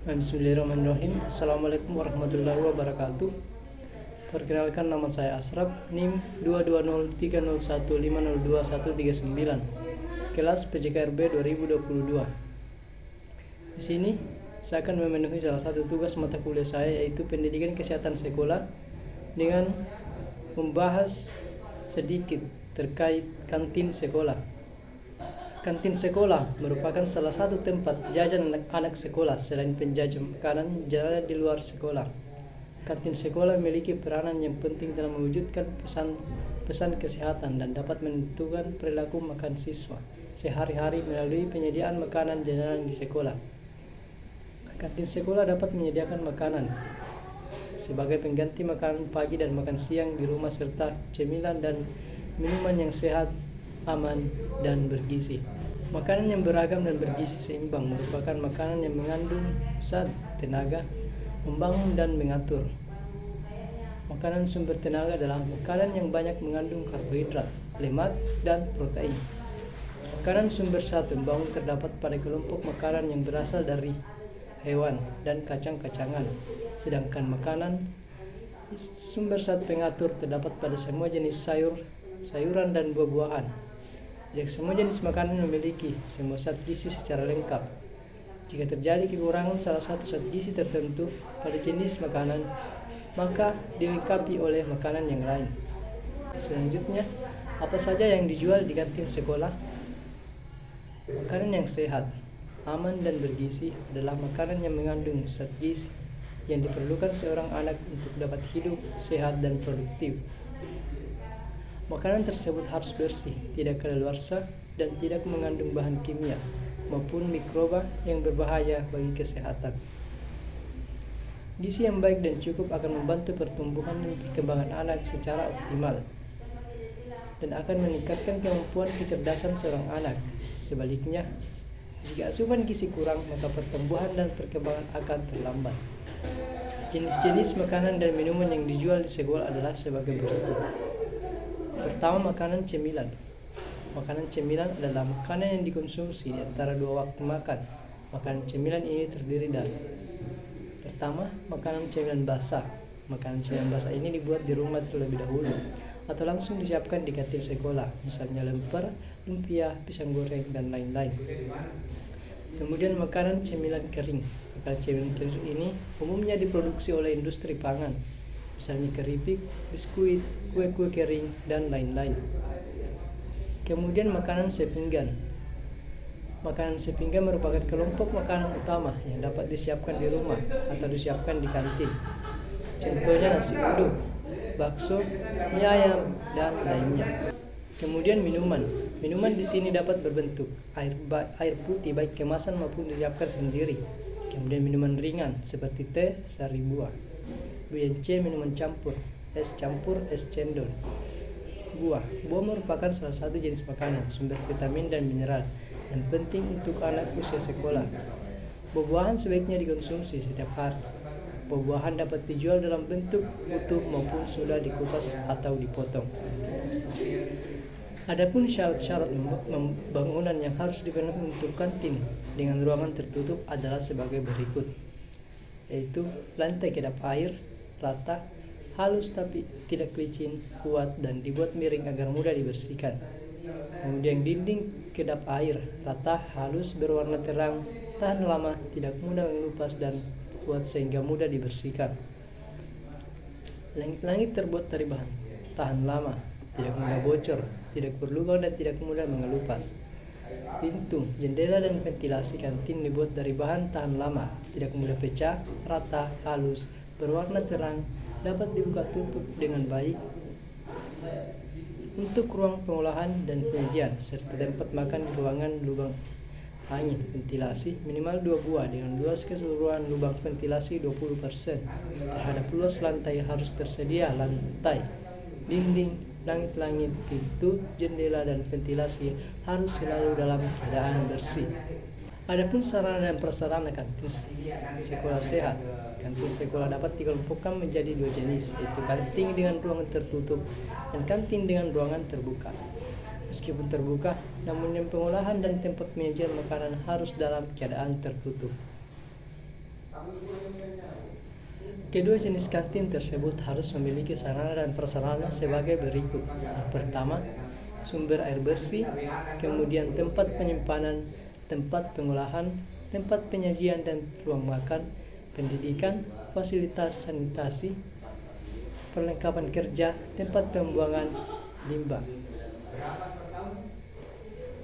Bismillahirrahmanirrahim. Assalamualaikum warahmatullahi wabarakatuh. Perkenalkan, nama saya Asraf, NIM 2203015021139, kelas PJKRB 2022. Di sini saya akan memenuhi salah satu tugas mata kuliah saya, yaitu pendidikan kesehatan sekolah, dengan membahas sedikit terkait kantin sekolah. Kantin sekolah merupakan salah satu tempat jajan anak sekolah selain penjajan makanan jalan di luar sekolah. Kantin sekolah memiliki peranan yang penting dalam mewujudkan pesan kesehatan dan dapat menentukan perilaku makan siswa sehari-hari melalui penyediaan makanan jajanan di sekolah. Kantin sekolah dapat menyediakan makanan sebagai pengganti makanan pagi dan makan siang di rumah, serta cemilan dan minuman yang sehat, aman, dan bergizi. Makanan yang beragam dan bergizi seimbang merupakan makanan yang mengandung zat tenaga, membangun dan mengatur. Makanan sumber tenaga adalah makanan yang banyak mengandung karbohidrat, lemak, dan protein. Makanan sumber zat membangun terdapat pada kelompok makanan yang berasal dari hewan dan kacang-kacangan, sedangkan makanan sumber zat pengatur terdapat pada semua jenis sayuran dan buah-buahan. Jadi semua jenis makanan memiliki semua zat gizi secara lengkap. Jika terjadi kekurangan salah satu zat gizi tertentu pada jenis makanan, maka dilengkapi oleh makanan yang lain. Selanjutnya, apa saja yang dijual di kantin sekolah? Makanan yang sehat, aman, dan bergizi adalah makanan yang mengandung zat gizi yang diperlukan seorang anak untuk dapat hidup sehat dan produktif. Makanan tersebut harus bersih, tidak kadaluarsa, dan tidak mengandung bahan kimia maupun mikroba yang berbahaya bagi kesehatan. Gizi yang baik dan cukup akan membantu pertumbuhan dan perkembangan anak secara optimal dan akan meningkatkan kemampuan kecerdasan seorang anak. Sebaliknya, jika asupan gizi kurang, maka pertumbuhan dan perkembangan akan terlambat. Jenis-jenis makanan dan minuman yang dijual di sekolah adalah sebagai berikut. Pertama, makanan cemilan. Makanan cemilan adalah makanan yang dikonsumsi di antara dua waktu makan. Makanan cemilan ini terdiri dari: pertama, makanan cemilan basah. Makanan cemilan basah ini dibuat di rumah terlebih dahulu atau langsung disiapkan di kantin sekolah, misalnya lemper, lumpia, pisang goreng, dan lain-lain. Kemudian makanan cemilan kering. Makanan cemilan kering ini umumnya diproduksi oleh industri pangan, misalnya keripik, biskuit, kue-kue kering, dan lain-lain. Kemudian makanan sepinggan. Makanan sepinggan merupakan kelompok makanan utama yang dapat disiapkan di rumah atau disiapkan di kantin. Contohnya nasi uduk, bakso, mie ayam, dan lainnya. Kemudian minuman. Minuman di sini dapat berbentuk air putih baik kemasan maupun disiapkan sendiri. Kemudian minuman ringan seperti teh, sari buah. BNC, minuman campur, es campur, es cendol. Buah merupakan salah satu jenis makanan sumber vitamin dan mineral yang penting untuk anak usia sekolah. Buah-buahan sebaiknya dikonsumsi setiap hari. Buah-buahan dapat dijual dalam bentuk utuh maupun sudah dikupas atau dipotong. Adapun syarat-syarat bangunan yang harus dipenuhi untuk kantin dengan ruangan tertutup adalah sebagai berikut, yaitu lantai kedap air, rata, halus tapi tidak licin, kuat, dan dibuat miring agar mudah dibersihkan. Kemudian dinding kedap air, rata, halus, berwarna terang, tahan lama, tidak mudah mengelupas, dan kuat sehingga mudah dibersihkan. Langit-langit terbuat dari bahan tahan lama, tidak mudah bocor, tidak berlubang, dan tidak mudah mengelupas. Pintu, jendela, dan ventilasi kantin dibuat dari bahan tahan lama, tidak mudah pecah, rata, halus, berwarna terang, dapat dibuka tutup dengan baik. Untuk ruang pengolahan dan penyajian serta tempat makan di ruangan lubang angin ventilasi minimal 2 buah dengan luas keseluruhan lubang ventilasi 20%. Terhadap luas lantai harus tersedia lantai, dinding, langit-langit, pintu, jendela, dan ventilasi harus selalu dalam keadaan bersih. Adapun sarana dan prasarana kantin sekolah sehat. Kantin sekolah dapat dikelompokkan menjadi dua jenis, yaitu kantin dengan ruangan tertutup dan kantin dengan ruangan terbuka. Meskipun terbuka, namun yang pengolahan dan tempat penyajian makanan harus dalam keadaan tertutup. Kedua jenis kantin tersebut harus memiliki sarana dan prasarana sebagai berikut. Yang pertama, sumber air bersih, kemudian tempat penyimpanan, tempat pengolahan, tempat penyajian dan ruang makan, pendidikan, fasilitas sanitasi, perlengkapan kerja, tempat pembuangan limbah.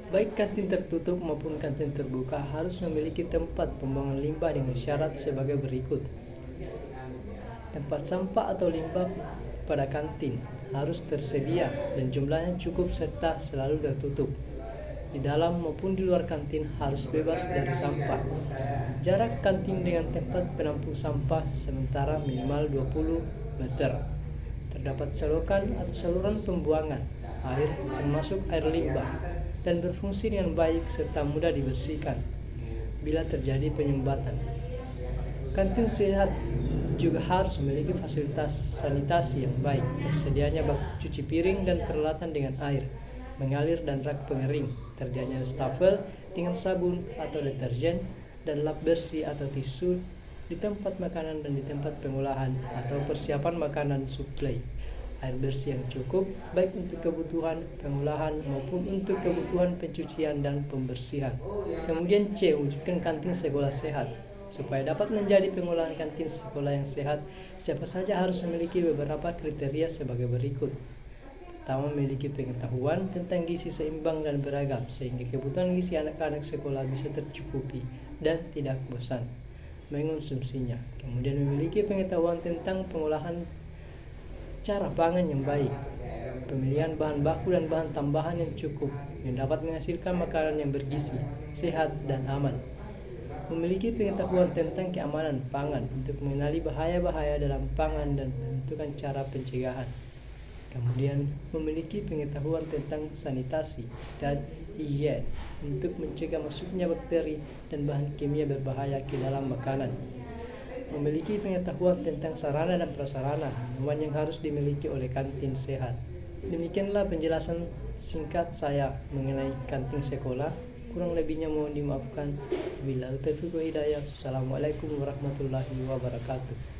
Baik kantin tertutup maupun kantin terbuka harus memiliki tempat pembuangan limbah dengan syarat sebagai berikut. Tempat sampah atau limbah pada kantin harus tersedia dan jumlahnya cukup serta selalu tertutup. Di dalam maupun di luar kantin harus bebas dari sampah. Jarak kantin dengan tempat penampung sampah sementara minimal 20 meter. Terdapat selokan atau saluran pembuangan air termasuk air limbah dan berfungsi dengan baik serta mudah dibersihkan bila terjadi penyumbatan. Kantin sehat juga harus memiliki fasilitas sanitasi yang baik, tersedianya bak cuci piring dan peralatan dengan air mengalir dan rak pengering, tersedianya wastafel dengan sabun atau deterjen dan lap bersih atau tisu di tempat makanan dan di tempat pengolahan atau persiapan makanan suplai. Air bersih yang cukup baik untuk kebutuhan pengolahan maupun untuk kebutuhan pencucian dan pembersihan. Kemudian C, wujudkan kantin sekolah sehat. Supaya dapat menjadi pengolahan kantin sekolah yang sehat, siapa saja harus memiliki beberapa kriteria sebagai berikut. Pertama, memiliki pengetahuan tentang gizi seimbang dan beragam, sehingga kebutuhan gizi anak-anak sekolah bisa tercukupi dan tidak bosan mengonsumsinya. Kemudian memiliki pengetahuan tentang pengolahan cara pangan yang baik, pemilihan bahan baku dan bahan tambahan yang cukup, yang dapat menghasilkan makanan yang bergizi, sehat, dan aman. Memiliki pengetahuan tentang keamanan pangan untuk mengenali bahaya-bahaya dalam pangan dan menentukan cara pencegahan. Kemudian memiliki pengetahuan tentang sanitasi dan higien untuk mencegah masuknya bakteri dan bahan kimia berbahaya ke dalam makanan. Memiliki pengetahuan tentang sarana dan prasarana yang harus dimiliki oleh kantin sehat. Demikianlah penjelasan singkat saya mengenai kantin sekolah. Kurang lebihnya mohon dimaafkan. Bila taufiq wa hidayah. Assalamualaikum warahmatullahi wabarakatuh.